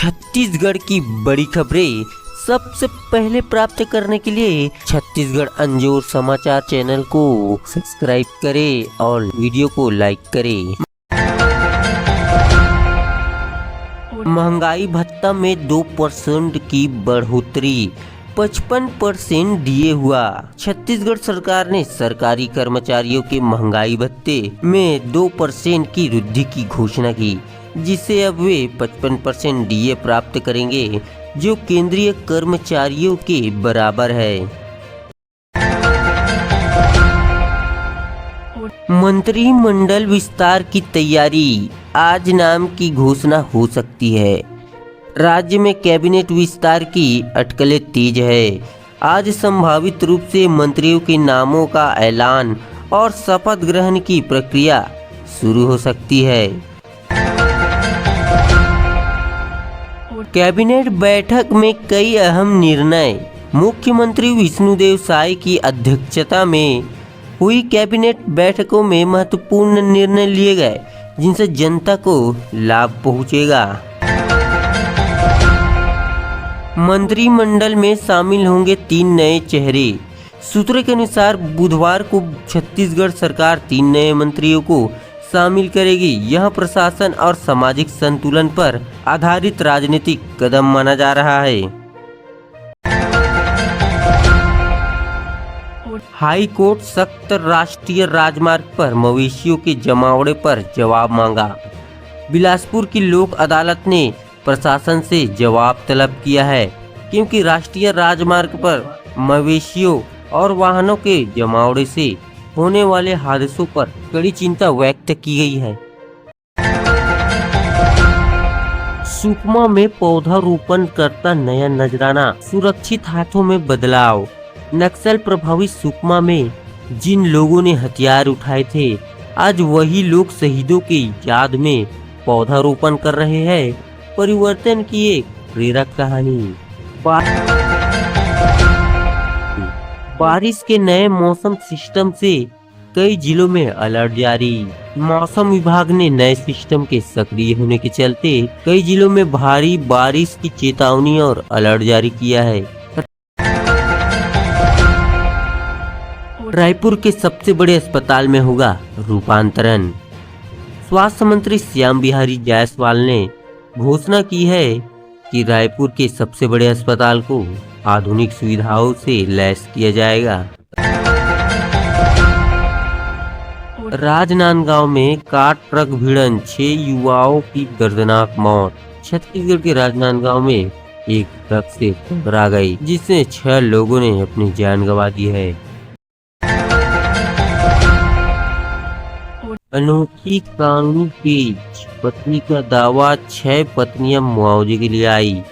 छत्तीसगढ़ की बड़ी खबरें सबसे पहले प्राप्त करने के लिए छत्तीसगढ़ अंजोर समाचार चैनल को सब्सक्राइब करें और वीडियो को लाइक करें। महंगाई भत्ता में 2% की बढ़ोतरी, 55% डीए हुआ। छत्तीसगढ़ सरकार ने सरकारी कर्मचारियों के महंगाई भत्ते में 2% की वृद्धि की घोषणा की, जिससे अब वे 55% डीए प्राप्त करेंगे, जो केंद्रीय कर्मचारियों के बराबर है। मंत्रिमंडल विस्तार की तैयारी, आज नाम की घोषणा हो सकती है। राज्य में कैबिनेट विस्तार की अटकलें तेज है। आज संभावित रूप से मंत्रियों के नामों का ऐलान और शपथ ग्रहण की प्रक्रिया शुरू हो सकती है। कैबिनेट बैठक में कई अहम निर्णय, मुख्यमंत्री विष्णुदेव साय की अध्यक्षता में हुई कैबिनेट बैठकों में महत्वपूर्ण निर्णय लिए गए, जिनसे जनता को लाभ पहुंचेगा। मंत्रिमंडल में शामिल होंगे 3 नए चेहरे। सूत्रों के अनुसार बुधवार को छत्तीसगढ़ सरकार 3 नए मंत्रियों को शामिल करेगी। यह प्रशासन और सामाजिक संतुलन पर आधारित राजनीतिक कदम माना जा रहा है। हाई कोर्ट सख्त राष्ट्रीय राजमार्ग पर मवेशियों के जमावड़े पर जवाब मांगा। बिलासपुर की लोक अदालत ने प्रशासन से जवाब तलब किया है, क्योंकि राष्ट्रीय राजमार्ग पर मवेशियों और वाहनों के जमावड़े से होने वाले हादसों पर कड़ी चिंता व्यक्त की गई है। सुकमा में पौधारोपण करता नया नजराना, सुरक्षित हाथों में बदलाव। नक्सल प्रभावित सुकमा में जिन लोगों ने हथियार उठाए थे, आज वही लोग शहीदों की याद में पौधारोपण कर रहे हैं। परिवर्तन की एक प्रेरक कहानी। बारिश के नए मौसम सिस्टम से कई जिलों में अलर्ट जारी। मौसम विभाग ने नए सिस्टम के सक्रिय होने के चलते कई जिलों में भारी बारिश की चेतावनी और अलर्ट जारी किया है। रायपुर के सबसे बड़े अस्पताल में होगा रूपांतरण। स्वास्थ्य मंत्री श्याम बिहारी जायसवाल ने घोषणा की है कि रायपुर के सबसे बड़े अस्पताल को आधुनिक सुविधाओं से लैस किया जाएगा। राजनांदगांव में कार ट्रक भिड़न, 6 युवाओं की दर्दनाक मौत। छत्तीसगढ़ के राजनांदगांव में एक ट्रक से टकरा गई, जिसमें 6 लोगों ने अपनी जान गंवा दी है। अनोखी कानूनी पेच, पत्नी का दावा, 6 पत्नियां मुआवजे के लिए आई।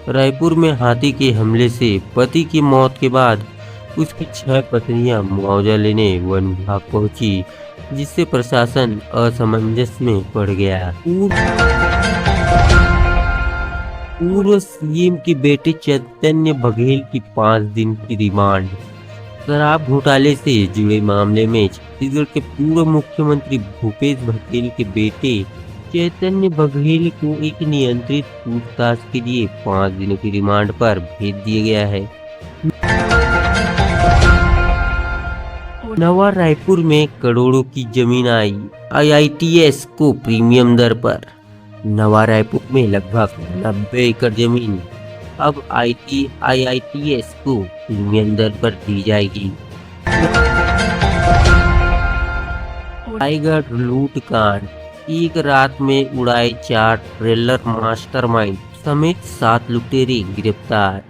रायपुर में हाथी के हमले से पति की मौत के बाद उसकी 6 पत्नियां मुआवजा लेने वन विभाग पहुंची, जिससे प्रशासन असमंजस में पड़ गया। पूर्व सीएम के बेटे चैतन्य बघेल की 5 दिन की रिमांड। शराब घोटाले से जुड़े मामले में छत्तीसगढ़ के पूर्व मुख्यमंत्री भूपेश बघेल के बेटे चैतन्य बघेल को एक नियंत्रित पूछताछ के लिए 5 दिनों की रिमांड पर भेज दिया गया है। नवा रायपुर में करोड़ों की जमीन आई आईआईटीएस को प्रीमियम दर पर। नवा रायपुर में लगभग 90 एकड़ जमीन अब आईआईटीएस को प्रीमियम दर पर दी जाएगी। रायगढ़ लूटकांड, एक रात में उड़ाए 4 ट्रेलर, मास्टरमाइंड समेत 7 लुटेरे गिरफ्तार।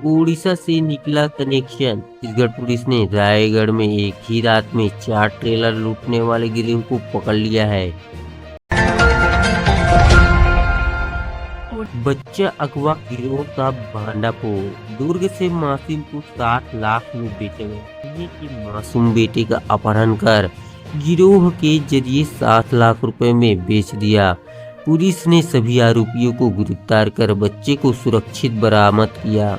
उड़ीसा से निकला कनेक्शन। छत्तीसगढ़ पुलिस ने रायगढ़ में एक ही रात में 4 ट्रेलर लूटने वाले गिरोह को पकड़ लिया है। बच्चा अगवा गिरोह का भांडाफोड़। दुर्ग से मासूम को 7 लाख में बेचा गया। मासूम बेटे का अपहरण कर गिरोह के जरिए 7 लाख रुपए में बेच दिया। पुलिस ने सभी आरोपियों को गिरफ्तार कर बच्चे को सुरक्षित बरामद किया।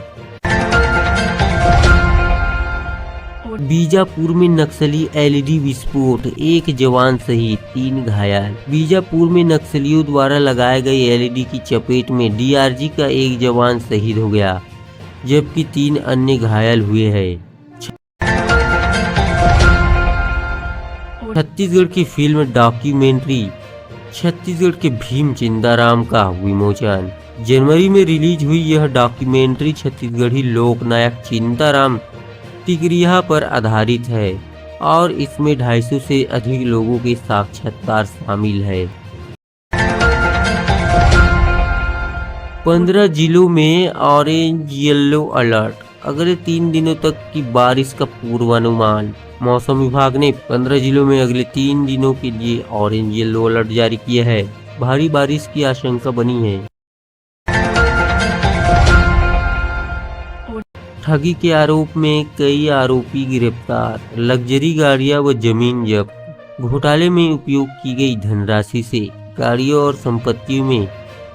बीजापुर में नक्सली एलईडी विस्फोट, एक जवान सहित 3 घायल। बीजापुर में नक्सलियों द्वारा लगाए गए एलईडी की चपेट में डीआरजी का एक जवान शहीद हो गया, जबकि 3 अन्य घायल हुए हैं। छत्तीसगढ़ की फिल्म डॉक्यूमेंट्री छत्तीसगढ़ के भीम चिंदाराम का विमोचन। जनवरी में रिलीज हुई यह डॉक्यूमेंट्री छत्तीसगढ़ी लोकनायक चिंताराम टिकरिहा पर आधारित है और इसमें 250 से अधिक लोगों के साक्षात्कार शामिल है। 15 जिलों में ऑरेंज येलो अलर्ट, अगले 3 दिनों तक की बारिश का पूर्वानुमान। मौसम विभाग ने 15 जिलों में अगले 3 दिनों के लिए ऑरेंज येलो अलर्ट जारी किया है। भारी बारिश की आशंका बनी है। ठगी के आरोप में कई आरोपी गिरफ्तार, लग्जरी गाड़ियां व जमीन जब्त। घोटाले में उपयोग की गई धनराशि से गाड़ियों और संपत्तियों में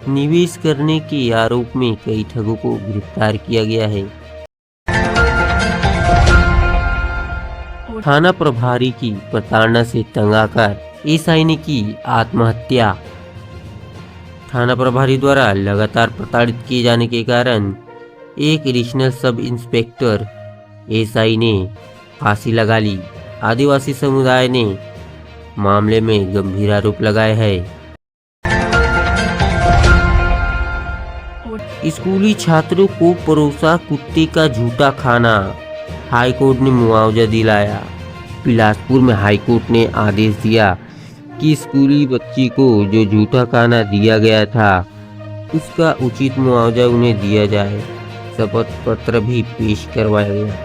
निवेश करने के आरोप में कई ठगों को गिरफ्तार किया गया है। थाना प्रभारी की प्रताड़ना से तंग आकर एसआई ने की आत्महत्या। थाना प्रभारी द्वारा लगातार प्रताड़ित किए जाने के कारण एक एडिशनल सब इंस्पेक्टर एसआई ने फांसी लगा ली। आदिवासी समुदाय ने मामले में गंभीर आरोप लगाए हैं। स्कूली छात्रों को परोसा कुत्ते का झूठा खाना, हाईकोर्ट ने मुआवजा दिलाया। बिलासपुर में हाईकोर्ट ने आदेश दिया कि स्कूली बच्ची को जो झूठा खाना दिया गया था उसका उचित मुआवजा उन्हें दिया जाए। शपथ पत्र भी पेश करवाया गया।